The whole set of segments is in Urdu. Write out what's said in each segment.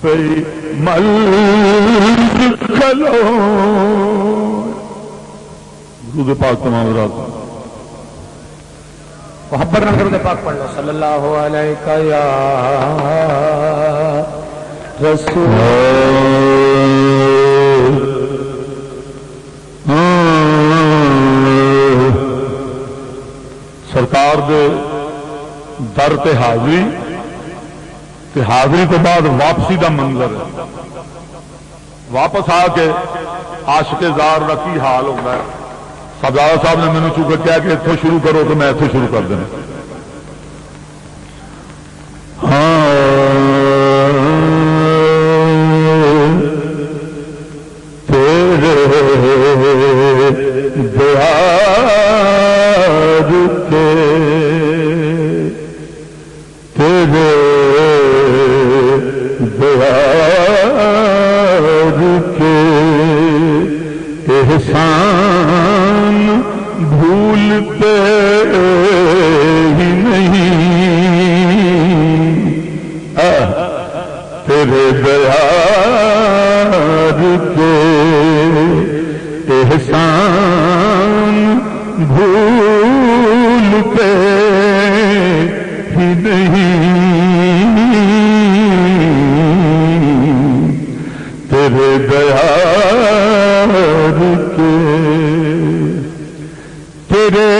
پئی مل کھلو درود پاک تمام رات محبت نہ درود پاک پڑھ لو صلی اللہ علیہ یا رسول سرکار دے در تے حاضری تے حاضری تو بعد واپسی دا منظر ہے واپس آ کے عاشق زار کا کی حال ہوتا ہے سردار صاحب نے مینوں چونکہ کہا کہ اتوں شروع کرو تو میں اتوں شروع کر دینا احسان بھولتے ہی نہیں تیرے دیار کے احسان بھولتے ہی نہیں تیرے دیار کے تیرے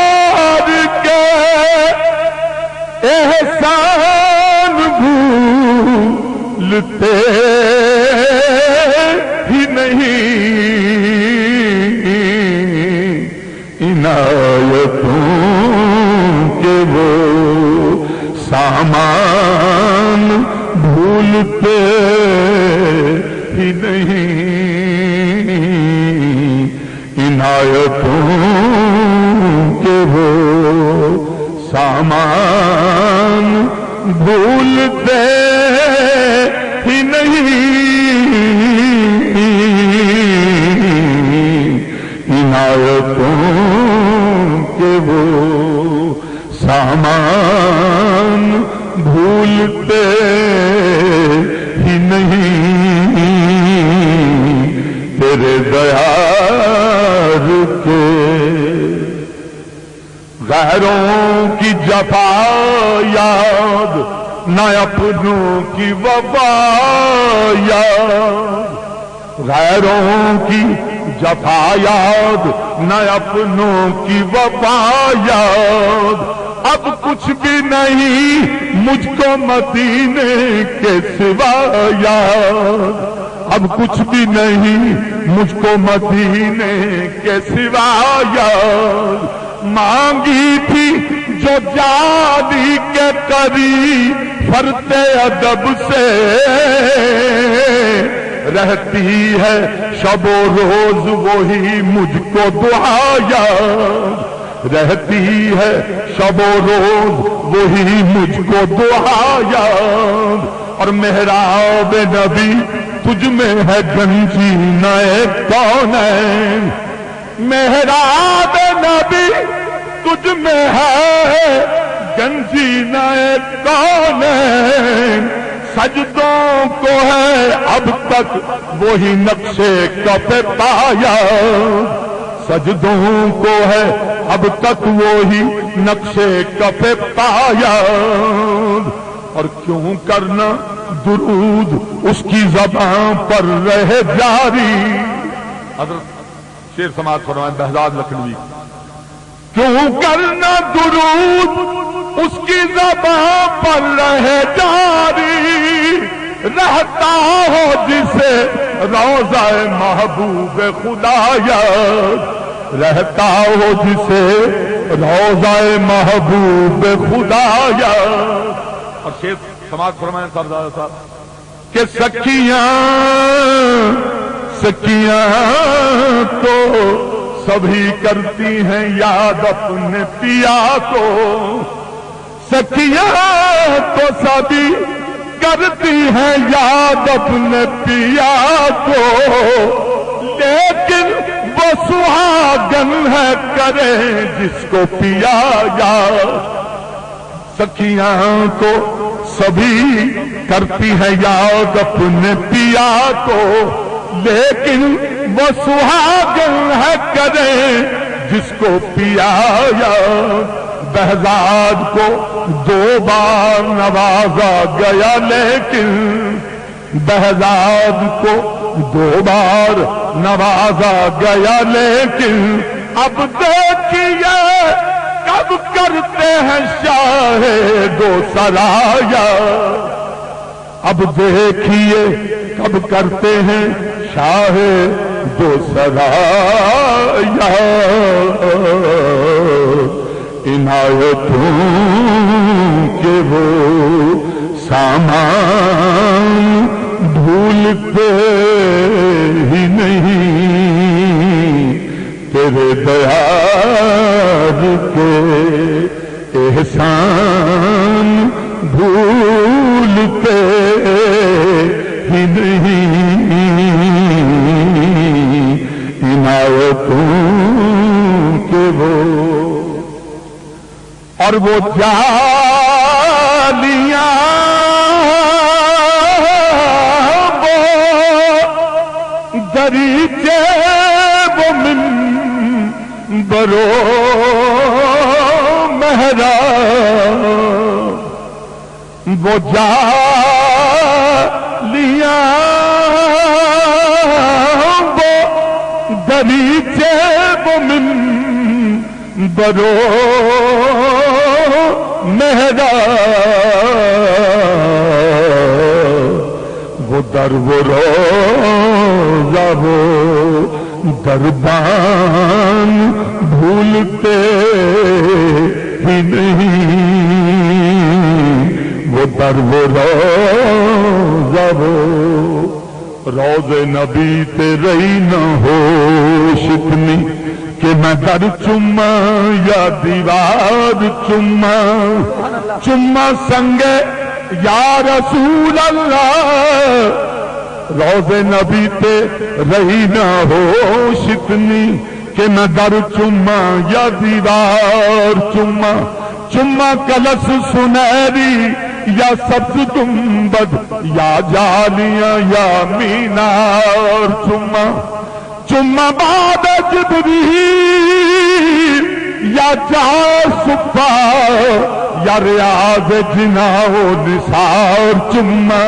دیار کے احسان بھولتے ہی نہیں عنایتوں کے وہ سامان بھولتے ہی نہیں عنایتوں کے وہ سامان بھولتے ہی نہیں عنایتوں کے وہ سامان بھولتے ہی نہیں تیرے دیار کے غیروں کی جفا یاد نہ اپنوں کی وفا یاد غیروں کی جفا یاد نہ اپنوں کی وفا یاد اب کچھ بھی نہیں مجھ کو مدینے کے سوا یاد اب کچھ بھی نہیں مجھ کو مدینے کے سوا یاد مانگی تھی جو جانی کے قریب فرد ادب سے رہتی ہے شب و روز وہی مجھ کو دعا یاد رہتی ہے شب و روز وہی مجھ کو دعا یاد اور محراب نبی تجھ میں ہے گنجینہ کونین محراب نبی تجھ میں ہے گنجینہ کونین سجدوں کو ہے اب تک وہی نقشے کف پایا سجدوں کو ہے اب تک وہی نقشے کف پایا اور کیوں کرنا درود اس کی زبان پر رہے جاری حضرت شیر سماعت فرمائیں بہزاد لکھنوی کیوں کرنا درود اس کی زبان پر رہے جاری رہتا ہو جسے روضہ محبوب خدا یاد رہتا ہو جسے روضہ محبوب خدا یاد اور شیخ سماعت فرمائیں سردار صاحب کہ سکیاں تو سبھی کرتی ہیں یاد اپنے پیا کو سکیاں تو سبھی کرتی ہیں یاد اپنے پیا کو لیکن وہ سہاگن سہاگن ہے کرے جس کو پیا یاد، سکھیاں تو سبھی کرتی ہے یاد اپنے پیا کو، لیکن وہ سہاگن ہے کرے جس کو پیا یاد۔ بہزاد کو 2 بار نوازا گیا لیکن، بہزاد کو 2 بار نوازا گیا لیکن، اب دیکھیے کب کرتے ہیں شاہ 2 سرایا، اب دیکھیے کب کرتے ہیں شاہ 2 سرایا۔ عنایتوں کے وہ سامان بھولتے ہی نہیں، تیرے دیار کے احسان بھولتے ہی نہیں، عنایتوں کے وہ اور وہ جالیاں وہ دریچے وہ منبرو محراب، وہ جالیاں وہ دریچے وہ منبرو محراب، وہ در وہ روضہ وہ دربان بھولتے ہی نہیں، وہ در وہ روضہ وہ روضے نبی تے رہی نہ ہوش اتنی کہ میں در چما یا دیوار چما، چما سنگے یا رسول اللہ، روضے نبی تے رہی نہ ہوش اتنی کہ میں در چما یا دیوار چما، چما کلس سنہری یا سبز گنبد یا جالیاں یا مینار چما، چما بعد جبریل یا جہاں صفا یا ریاض جنا و نثار چما،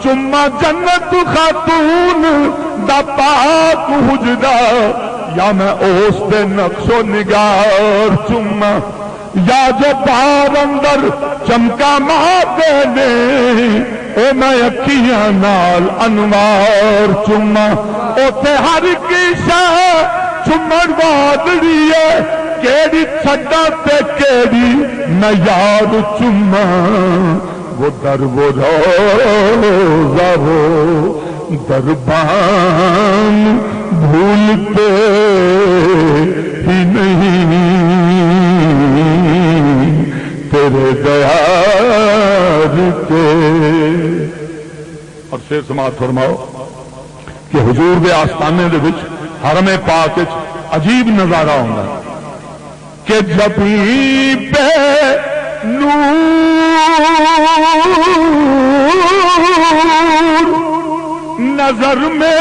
چما جنت خاتون دا پاک حجرہ یا میں اس دے نقش و نگار چما، یا جو پار اندر چمکا ماتے نے او میں اکھیاں نال انوار چما، اوتے ہر کی شاہ چمڑ وادڑی ہے کیڑی چھڈا تے کیڑی میں یاد چما، وہ در وہ روضہ وہ دربان بھولتے ہی نہیں، تیرے دیار کے۔ اور شیر سماعت فرماؤ کہ حضور دے آستانے دے وچ حرم پاک وچ عجیب نظارہ ہوندا کہ جبیں پہ نور نظر میں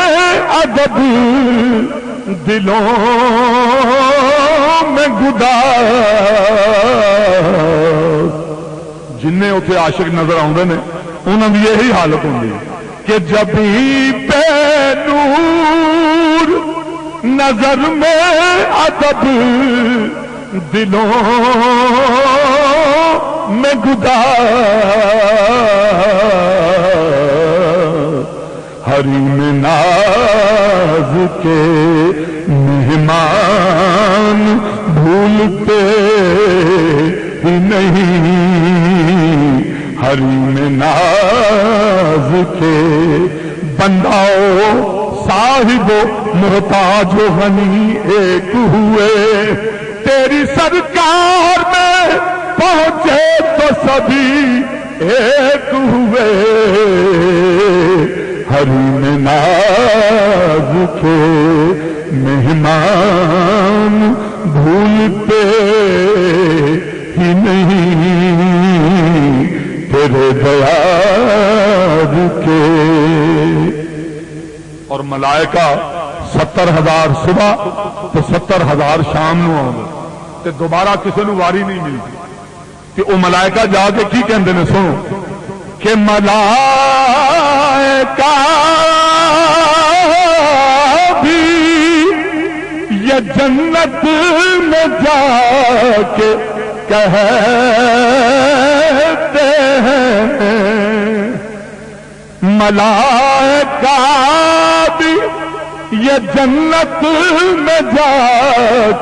ادب دلوں میں گداز، جنہیں اتنے عاشق نظر آتے ہیں انہوں کی یہی حالت ہوتی ہے کہ جبیں پہ نور نظر میں ادب دلوں میں گداز، حریم ناز کے مہمان بھولتے ہی نہیں، حریم ناز کے بنداؤ صاحب محتاج و غنی ایک ہوئے، تیری سرکار میں پہنچے تو سبھی ایک ہوئے، حریم ناز کے مہمان بھولتے ہی نہیں تیرے دیار کے. اور ملائکہ 70,000 صبح تو 70,000 شام نو آؤں تے دوبارہ کسی نو واری نہیں ملتی. کہ وہ ملائکہ جا کے کی کہندے نے سنو کہ ملائکہ بھی یہ جنت میں جا کے کہتے ہیں ملائکہ بھی یہ جنت میں جا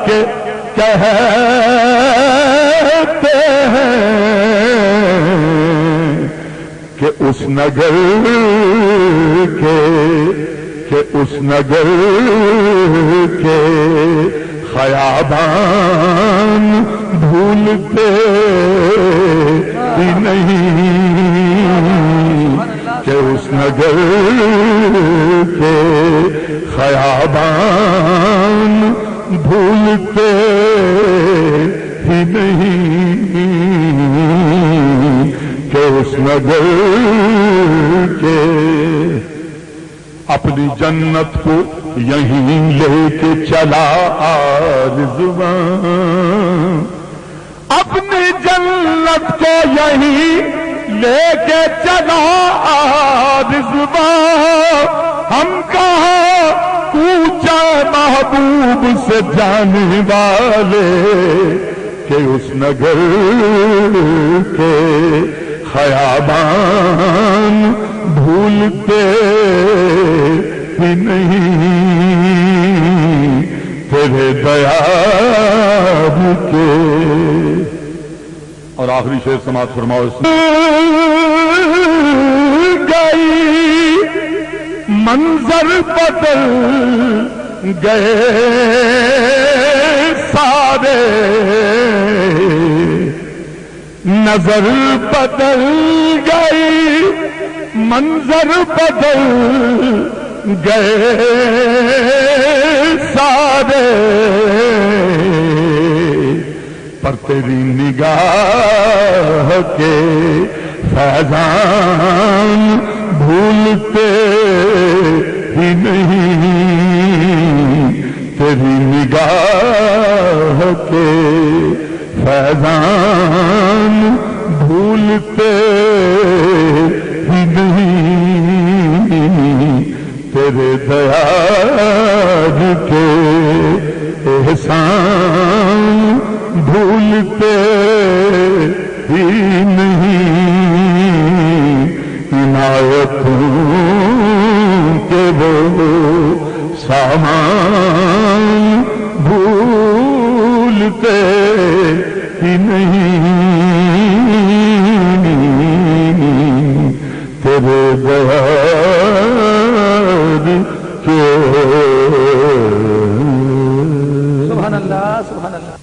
کے کہتے ہیں کہ اس نگر کے خیابان بھولتے ہی نہیں کہ اس نگر کے خیابان بھولتے ہی نہیں کہ اس نگر کے. اپنی جنت کو یہیں لے کے چلا رضوان اپنی جنت کو یہیں لے کے چلا رضوان. ہم کہاں کوچا محبوب سے جانے والے کہ اس نگر کے خیابان بھولتے ہی نہیں تیرے دیار کے. اور آخری شعر سماعت فرماؤ. گئی منظر بدل گئے سارے نظر بدل گئی منظر بدل گئے سارے پر تیری نگاہ کے فیضان بھولتے ہی نہیں تیری نگاہ کے فیضان بھولتے ہی نہیں تیرے دیار کے احسان بھولتے ہی نہیں عنایتوں کے وہ سامان بھولتے ہی نہیں تیرے دیار کے. سبحان اللہ سبحان اللہ.